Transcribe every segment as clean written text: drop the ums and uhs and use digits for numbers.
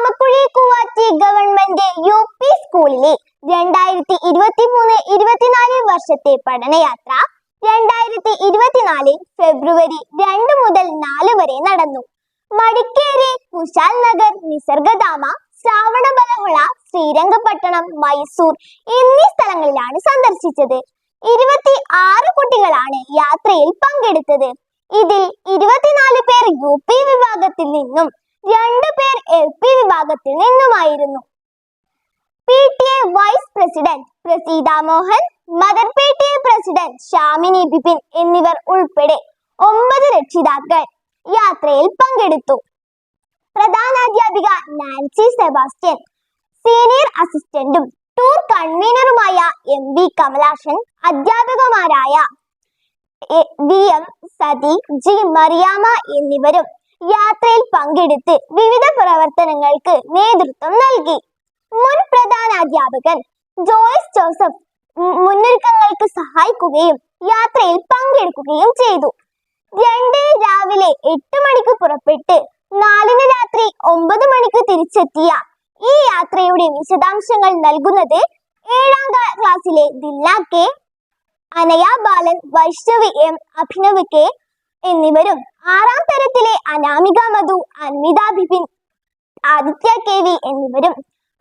Chamakuzhi കൂവാറ്റി government UP സ്കൂളിലെ 2023-24 വർഷത്തെ പഠനയാത്ര 2024 ഫെബ്രുവരി 2 മുതൽ 4 വരെ നടന്നു. മടിക്കേരി, കുശാൽ നഗർ, നിസർഗധാമ, ശ്രാവണബലഹുള, ശ്രീരംഗപട്ടണം, മൈസൂർ എന്നീ സ്ഥലങ്ങളിലാണ് സന്ദർശിച്ചത്. 26 കുട്ടികളാണ് യാത്രയിൽ പങ്കെടുത്തത്. ഇതിൽ 24 പേർ UP വിഭാഗത്തിൽ നിന്നും 2 പേർ LP വിഭാഗത്തിൽ നിന്നുമായിരുന്നു. PTA vice president Praseetha Mohan, mother PTA president Shamini Bipin എന്നിവർ ഉൾപ്പെടെ 9 രക്ഷിതാക്കൾ യാത്രയിൽ പങ്കെടുത്തു. പ്രധാനാധ്യാപിക നാൻസി സെബാസ്റ്റ്യൻ, സീനിയർ അസിസ്റ്റന്റും ടൂർ കൺവീനറുമായ MV കമലാക്ഷൻ, അധ്യാപകമാരായ VM സതി, G മറിയാമ്മ എന്നിവരും യാത്രയിൽ പങ്കെടുത്ത് വിവിധ പ്രവർത്തനങ്ങൾക്ക് നേതൃത്വം നൽകി. മുൻ പ്രധാനാധ്യാപകൻ ജോയ്സ് ജോസഫ് മുന്നൊരുക്കങ്ങൾക്ക് സഹായിക്കുകയും യാത്രയിൽ പങ്കെടുക്കുകയും ചെയ്തു. 2 രാവിലെ 8 മണിക്ക് പുറപ്പെട്ട് 4 രാത്രി 9 മണിക്ക് തിരിച്ചെത്തിയ ഈ യാത്രയുടെ വിശദാംശങ്ങൾ നൽകുന്നത് 7ാം ക്ലാസ്സിലെ ദിൽന കെ, അനയ ബാലൻ, വൈഷ്ണവി M, അഭിനവ് കെ എന്നിവരും 6ാം തരത്തിലെ അനാമിക മധു, അൻവിത ബിപിൻ, ആദിത്യ KV എന്നിവരും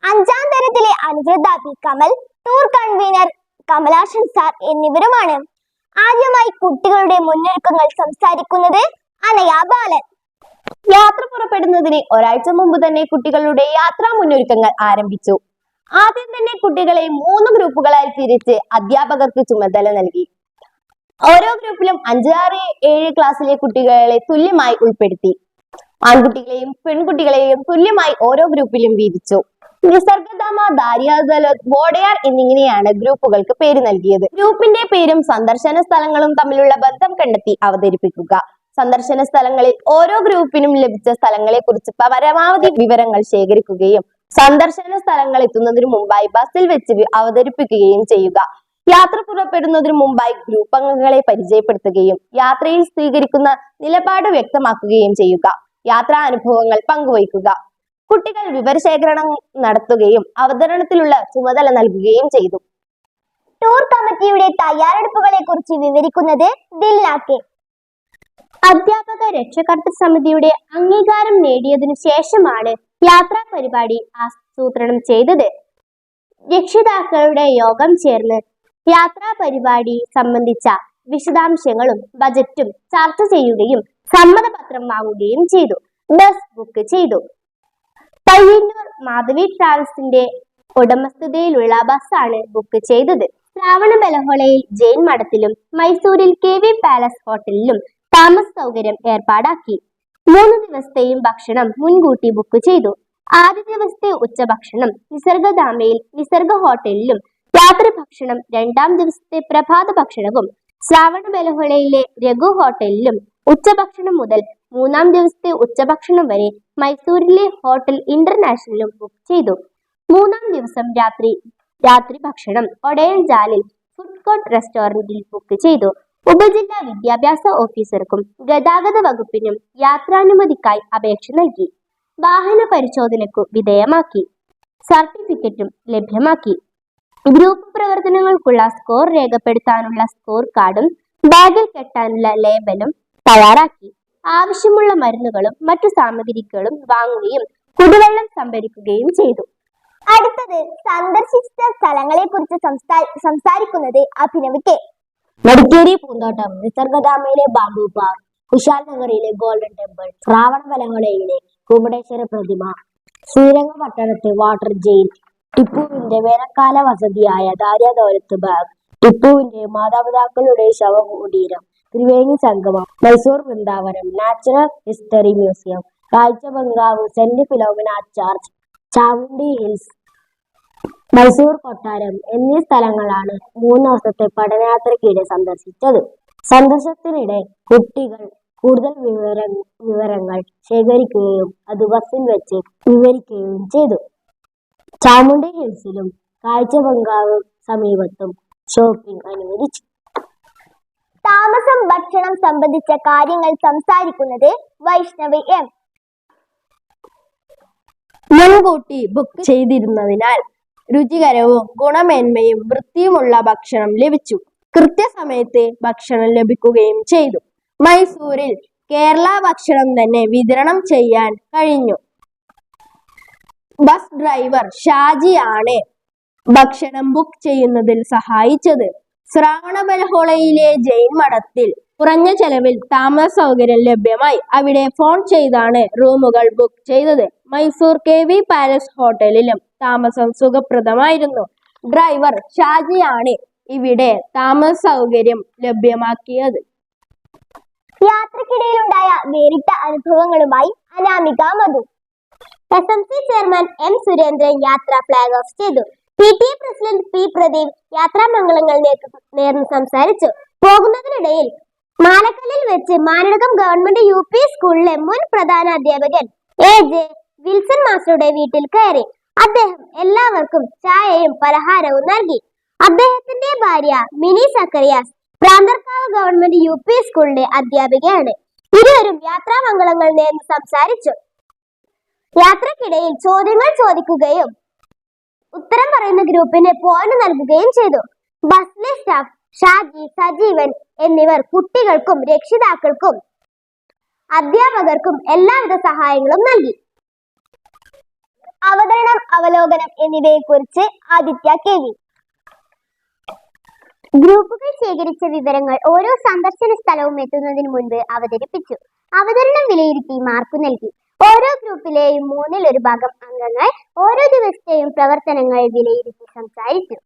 5ാം തരത്തിലെ Anuvrutha P Kamal, tour convener Kamalakshan sir എന്നിവരുമാണ്. ആദ്യമായി കുട്ടികളുടെ മുന്നൊരുക്കങ്ങൾ സംസാരിക്കുന്നത് അനയ ബാലൻ. യാത്ര പുറപ്പെടുന്നതിന് ഒരാഴ്ച മുമ്പ് തന്നെ കുട്ടികളുടെ യാത്രാ മുന്നൊരുക്കങ്ങൾ ആരംഭിച്ചു. ആദ്യം തന്നെ കുട്ടികളെ 3 ഗ്രൂപ്പുകളായി തിരിച്ച് അധ്യാപകർക്ക് ചുമതല നൽകി. ഓരോ ഗ്രൂപ്പിലും 5, 6, 7 ക്ലാസ്സിലെ കുട്ടികളെ തുല്യമായി ഉൾപ്പെടുത്തി. ആൺകുട്ടികളെയും പെൺകുട്ടികളെയും തുല്യമായി ഓരോ ഗ്രൂപ്പിലും വീതിച്ചു. നിസർഗധാമ, ദാരിയാദലോത്, വോഡയാർ എന്നിങ്ങനെയാണ് ഗ്രൂപ്പുകൾക്ക് പേര് നൽകിയത്. ഗ്രൂപ്പിന്റെ പേരും സന്ദർശന സ്ഥലങ്ങളും തമ്മിലുള്ള ബന്ധം കണ്ടെത്തി അവതരിപ്പിക്കുക. സന്ദർശന സ്ഥലങ്ങളിൽ ഓരോ ഗ്രൂപ്പിനും ലഭിച്ച സ്ഥലങ്ങളെ കുറിച്ച് പരമാവധി വിവരങ്ങൾ ശേഖരിക്കുകയും സന്ദർശന സ്ഥലങ്ങൾ എത്തുന്നതിനു മുമ്പായി ബസ്സിൽ വെച്ച് അവതരിപ്പിക്കുകയും ചെയ്യുക. യാത്ര പുറപ്പെടുന്നതിനു മുമ്പായി ഗ്രൂപ്പ് അംഗങ്ങളെ പരിചയപ്പെടുത്തുകയും യാത്രയിൽ സ്വീകരിക്കുന്ന നിലപാട് വ്യക്തമാക്കുകയും ചെയ്യുക. യാത്രാ അനുഭവങ്ങൾ പങ്കുവയ്ക്കുക. കുട്ടികൾ വിവരശേഖരണം നടത്തുകയും അവതരണത്തിലുള്ള ചുമതല നൽകുകയും ചെയ്തു. ടൂർ കമ്മിറ്റിയുടെ തയ്യാറെടുപ്പുകളെ കുറിച്ച് വിവരിക്കുന്നത് ദിൽന കെ. അധ്യാപക രക്ഷകർതൃ സമിതിയുടെ അംഗീകാരം നേടിയതിനു ശേഷമാണ് യാത്രാ പരിപാടി ആസൂത്രണം ചെയ്തത്. രക്ഷിതാക്കളുടെ യോഗം ചേർന്ന് യാത്രാ പരിപാടി സംബന്ധിച്ച വിശദാംശങ്ങളും ബജറ്റും ചർച്ച ചെയ്യുകയും സമ്മതപത്രം വാങ്ങുകയും ചെയ്തു. ബസ് ബുക്ക് ചെയ്തു. പയ്യന്നൂർ മാധവി ട്രാവൽസിന്റെ ഉടമസ്ഥതയിലുള്ള ബസ്സാണ് ബുക്ക് ചെയ്തത്. ശ്രാവണബലഹുളയിൽ ജെയിൻ മഠത്തിലും മൈസൂരിൽ KV പാലസ് ഹോട്ടലിലും താമസ സൗകര്യം ഏർപ്പാടാക്കി. 3 ദിവസത്തെയും ഭക്ഷണം മുൻകൂട്ടി ബുക്ക് ചെയ്തു. ആദ്യ ദിവസത്തെ ഉച്ചഭക്ഷണം നിസർഗധാമയിൽ നിസർഗ ഹോട്ടലിലും രാത്രി ഭക്ഷണം 2ാം ദിവസത്തെ പ്രഭാത ഭക്ഷണവും ശ്രാവണബലഹുളയിലെ രഘു ഹോട്ടലിലും ഉച്ചഭക്ഷണം മുതൽ 3ാം ദിവസത്തെ ഉച്ചഭക്ഷണം വരെ മൈസൂരിലെ ഹോട്ടൽ ഇന്റർനാഷണലും ബുക്ക് ചെയ്തു. 3ാം ദിവസം രാത്രി ഭക്ഷണം ഒടയൻ ജാലിൽ ഫുഡ് കോർട്ട് റെസ്റ്റോറന്റിൽ ബുക്ക് ചെയ്തു. ഉപജില്ലാ വിദ്യാഭ്യാസ ഓഫീസർക്കും ഗതാഗത വകുപ്പിനും യാത്രാനുമതിക്കായി അപേക്ഷ നൽകി. വാഹന പരിശോധനയ്ക്കു വിധേയമാക്കി. സർട്ടിഫിക്കറ്റും ലഭ്യമാക്കി. ഗ്രൂപ്പ് പ്രവർത്തനങ്ങൾക്കുള്ള സ്കോർ രേഖപ്പെടുത്താനുള്ള സ്കോർ കാർഡും ബാഗിൽ കെട്ടാനുള്ള ലേബലും തയ്യാറാക്കി. ആവശ്യമുള്ള മരുന്നുകളും മറ്റു സാമഗ്രികളും വാങ്ങുകയും കുടിവെള്ളം സംഭരിക്കുകയും ചെയ്തു. അടുത്തത് സന്ദർശിച്ച സ്ഥലങ്ങളെ കുറിച്ച് സംസാരിക്കുന്നത് അഭിനവ് കെ. മടിക്കേരി പൂന്തോട്ടം, നിസർഗധാമയിലെ ബാംബു പാർക്ക്, കുശാൽ നഗറിലെ ഗോൾഡൻ ടെമ്പിൾ, ശ്രാവണബലഹുളയിലെ കുമടേശ്വര പ്രതിമ, ശ്രീരംഗപട്ടണത്ത് വാട്ടർ ജെയിൽ, ടിപ്പുവിന്റെ വേനൽക്കാല വസതിയായ ദാരിയാദലോത് ബാഗ്, ടിപ്പുവിന്റെ മാതാപിതാക്കളുടെ ശവകുടീരം, Triveni Sangamam, Mysore Vrindavanam, natural history museum, കാഴ്ചബംഗ്ലാവ്, saint Philomena church, Chamundi hills, Mysore കൊട്ടാരം എന്നീ സ്ഥലങ്ങളാണ് 3 ദിവസത്തെ പഠനയാത്രയ്ക്കിടെ സന്ദർശിച്ചത്. സന്ദർശനത്തിനിടെ കുട്ടികൾ കൂടുതൽ വിവരങ്ങൾ ശേഖരിക്കുകയും അത് ബസ്സിൽ വെച്ച് വിവരിക്കുകയും ചെയ്തു. ചാമുണ്ഡി ഹിൽസിലും കാഴ്ചബംഗ്ലാവ് സമീപത്തും ഷോപ്പിംഗ് അനുവദിച്ചു. താമസം, ഭക്ഷണം സംബന്ധിച്ച കാര്യങ്ങൾ സംസാരിക്കുന്നത് വൈഷ്ണവി M. മുൻകൂട്ടി ബുക്ക് ചെയ്തിരുന്നതിനാൽ രുചികരവും ഗുണമേന്മയും വൃത്തിയുമുള്ള ഭക്ഷണം ലഭിച്ചു. കൃത്യസമയത്ത് ഭക്ഷണം ലഭിക്കുകയും ചെയ്തു. മൈസൂരിൽ കേരള ഭക്ഷണം തന്നെ വിതരണം ചെയ്യാൻ കഴിഞ്ഞു. ബസ് ഡ്രൈവർ ഷാജിയാണ് ഭക്ഷണം ബുക്ക് ചെയ്യുന്നതിൽ സഹായിച്ചത്. ശ്രാവണബെൽഹോളയിലെ ജൈൻ മഠത്തിൽ കുറഞ്ഞ ചെലവിൽ താമസ സൗകര്യം ലഭ്യമായി. അവിടെ ഫോൺ ചെയ്താണ് റൂമുകൾ ബുക്ക് ചെയ്തത്. മൈസൂർ KV പാലസ് ഹോട്ടലിലും താമസം സുഖപ്രദമായിരുന്നു. ഡ്രൈവർ ഷാജിയാണ് ഇവിടെ താമസ സൗകര്യം ലഭ്യമാക്കിയത്. യാത്രക്കിടയിലുണ്ടായ വേറിട്ട അനുഭവങ്ങളുമായി അനാമിക മധു. SMC ചെയർമാൻ M സുരേന്ദ്രൻ യാത്ര ഫ്ലാഗ് ഓഫ് ചെയ്തു. PTA പ്രസിഡന്റ് P പ്രദീപ് യാത്രാമംഗളങ്ങൾ നേർന്ന് സംസാരിച്ചു. പോകുന്നതിനിടയിൽ മാലക്കല്ലിൽ വെച്ച് മാനടകം ഗവൺമെന്റ് UP സ്കൂളിലെ മുൻ പ്രധാന അധ്യാപകൻ AJ വിൽസൺ മാസ്റ്ററുടെ വീട്ടിൽ കയറി. അദ്ദേഹം എല്ലാവർക്കും ചായയും പലഹാരവും നൽകി. അദ്ദേഹത്തിന്റെ ഭാര്യ മിനി സക്കറിയാസ് പ്രാന്തർക്കാവ് ഗവൺമെന്റ് UP സ്കൂളിലെ അധ്യാപികയാണ്. ഇരുവരും യാത്രാമംഗളങ്ങൾ നേർന്ന് സംസാരിച്ചു. യാത്രക്കിടയിൽ ചോദ്യങ്ങൾ ചോദിക്കുകയും ഉത്തരം പറയുന്ന ഗ്രൂപ്പിന് പോയിന്റ് നൽകുകയും ചെയ്തു. ബസ്സിലെ സ്റ്റാഫ് ഷാജി, സജീവൻ എന്നിവർ കുട്ടികൾക്കും രക്ഷിതാക്കൾക്കും അധ്യാപകർക്കും എല്ലാവിധ സഹായങ്ങളും നൽകി. അവതരണം, അവലോകനം എന്നിവയെക്കുറിച്ച് ആദിത്യ KV. ഗ്രൂപ്പുകൾ ശേഖരിച്ച വിവരങ്ങൾ ഓരോ സന്ദർശന സ്ഥലവും എത്തുന്നതിന് മുൻപ് അവതരിപ്പിച്ചു. അവതരണം വിലയിരുത്തി മാർക്ക് നൽകി. ഓരോ ഗ്രൂപ്പിലെയും 1/3 ഭാഗം അംഗങ്ങൾ ഓരോ ദിവസത്തെയും പ്രവർത്തനങ്ങൾ വിലയിരുത്തി സംസാരിച്ചു.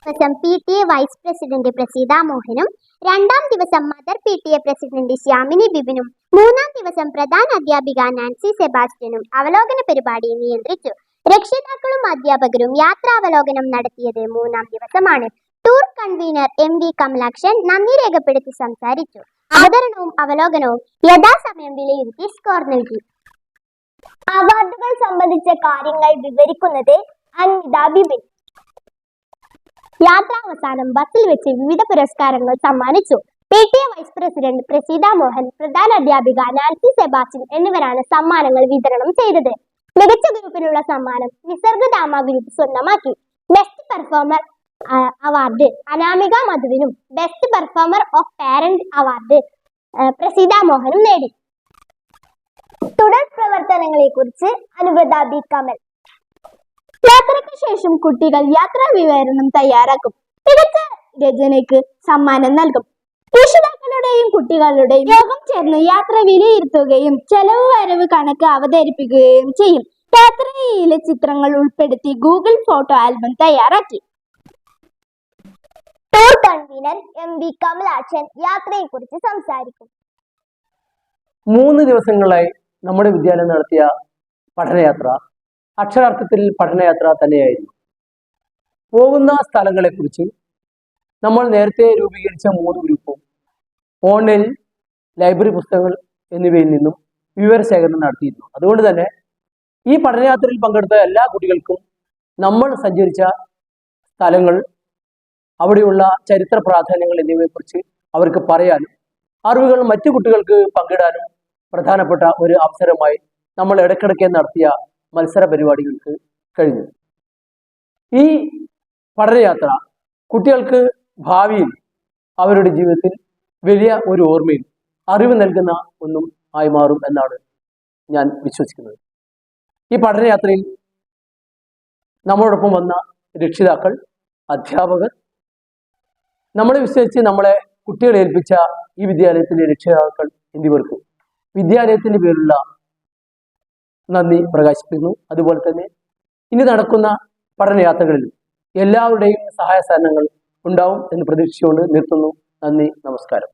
ദിവസം PTA വൈസ് പ്രസിഡന്റ് പ്രസീത മോഹനും, 2ാം ദിവസം മദർ PTA പ്രസിഡന്റ് ശ്യാമിനി ബിബിനും, 3ാം ദിവസം പ്രധാന അധ്യാപിക നാൻസി സെബാസ്റ്റ്യനും അവലോകന പരിപാടി നിയന്ത്രിച്ചു. രക്ഷിതാക്കളും അധ്യാപകരും യാത്രാവലോകനം നടത്തിയത് 3ാം ദിവസമാണ്. ടൂർ കൺവീനർ MV കമലാക്ഷൻ നന്ദി രേഖപ്പെടുത്തി സംസാരിച്ചു. അവതരണവും അവലോകനവും യഥാസമയം വിലയിരുത്തി സ്കോർ നൽകി. അവാർഡുകൾ സംബന്ധിച്ച കാര്യങ്ങൾ വിവരിക്കുന്നത് അൻവിത ബിബിൻ. യാത്രാവസാനം ബസ്സിൽ വെച്ച് വിവിധ പുരസ്കാരങ്ങൾ സമ്മാനിച്ചു. PTA vice president Praseetha Mohan, പ്രധാന അധ്യാപിക നാൻസി സെബാസ്റ്റ്യൻ എന്നിവരാണ് സമ്മാനങ്ങൾ വിതരണം ചെയ്തത്. മികച്ച ഗ്രൂപ്പിനുള്ള സമ്മാനം നിസർഗധാമ ഗ്രൂപ്പ് സ്വന്തമാക്കി. ബെസ്റ്റ് പെർഫോമർ അവാർഡ് അനാമിക മധുവിനും best performer of parent award Praseetha മോഹനും നേടി. തുടർ പ്രവർത്തനങ്ങളെ കുറിച്ച് അനുവൃത B കമൽ. യാത്രയ്ക്ക് ശേഷം കുട്ടികൾ യാത്രാ വിവരണം തയ്യാറാക്കും. മികച്ച രചനയ്ക്ക് സമ്മാനം നൽകും. രക്ഷിതാക്കളുടെയും കുട്ടികളുടെയും യോഗം ചേർന്ന് യാത്ര വിലയിരുത്തുകയും ചെലവ് വരവ് കണക്ക് അവതരിപ്പിക്കുകയും ചെയ്യും. യാത്രയിലെ ചിത്രങ്ങൾ ഉൾപ്പെടുത്തി ഗൂഗിൾ ഫോട്ടോ ആൽബം തയ്യാറാക്കി. ടൂർ കൺവീനർ MV കമലാക്ഷൻ യാത്രയെക്കുറിച്ച് സംസാരിക്കും. 3 ദിവസങ്ങളായി നമ്മുടെ വിദ്യാലയം നടത്തിയ പഠനയാത്ര അക്ഷരാർത്ഥത്തിൽ പഠനയാത്ര തന്നെയായിരുന്നു. പോകുന്ന സ്ഥലങ്ങളെക്കുറിച്ച് നമ്മൾ നേരത്തെ രൂപീകരിച്ച 3 ഗ്രൂപ്പും ഓൺലൈൻ ലൈബ്രറി പുസ്തകങ്ങൾ എന്നിവയിൽ നിന്നും വിവരശേഖരണം നടത്തിയിരുന്നു. അതുകൊണ്ട് തന്നെ ഈ പഠനയാത്രയിൽ പങ്കെടുത്ത എല്ലാ കുട്ടികൾക്കും നമ്മൾ സഞ്ചരിച്ച സ്ഥലങ്ങൾ, അവിടെയുള്ള ചരിത്ര പ്രാധാന്യങ്ങൾ എന്നിവയെക്കുറിച്ച് അവർക്ക് പറയാനും അറിവുകൾ മറ്റു കുട്ടികൾക്ക് പങ്കിടാനും പ്രധാനപ്പെട്ട ഒരു അവസരമായി നമ്മൾ ഇടയ്ക്കിടയ്ക്ക് നടത്തിയ മത്സര പരിപാടികൾക്ക് കഴിഞ്ഞു. ഈ പഠനയാത്ര കുട്ടികൾക്ക് ഭാവിയിൽ അവരുടെ ജീവിതത്തിൽ വലിയ ഒരു ഓർമ്മയും അറിവ് നൽകുന്ന ഒന്നും ആയി മാറും എന്നാണ് ഞാൻ വിശ്വസിക്കുന്നത്. ഈ പഠനയാത്രയിൽ നമ്മളോടൊപ്പം വന്ന രക്ഷിതാക്കൾ, അധ്യാപകർ, നമ്മളെ വിശ്വസിച്ച് നമ്മളെ കുട്ടികളെ ഏൽപ്പിച്ച ഈ വിദ്യാലയത്തിലെ രക്ഷിതാക്കൾ എന്നിവർക്ക് വിദ്യാലയത്തിൻ്റെ പേരിലുള്ള നന്ദി പ്രകാശിപ്പിക്കുന്നു. അതുപോലെ തന്നെ ഇനി നടക്കുന്ന പഠനയാത്രകളിൽ എല്ലാവരുടെയും സഹായ സഹകരണങ്ങൾ ഉണ്ടാവും എന്ന് പ്രതീക്ഷിച്ചുകൊണ്ട് നിർത്തുന്നു. നന്ദി, നമസ്കാരം.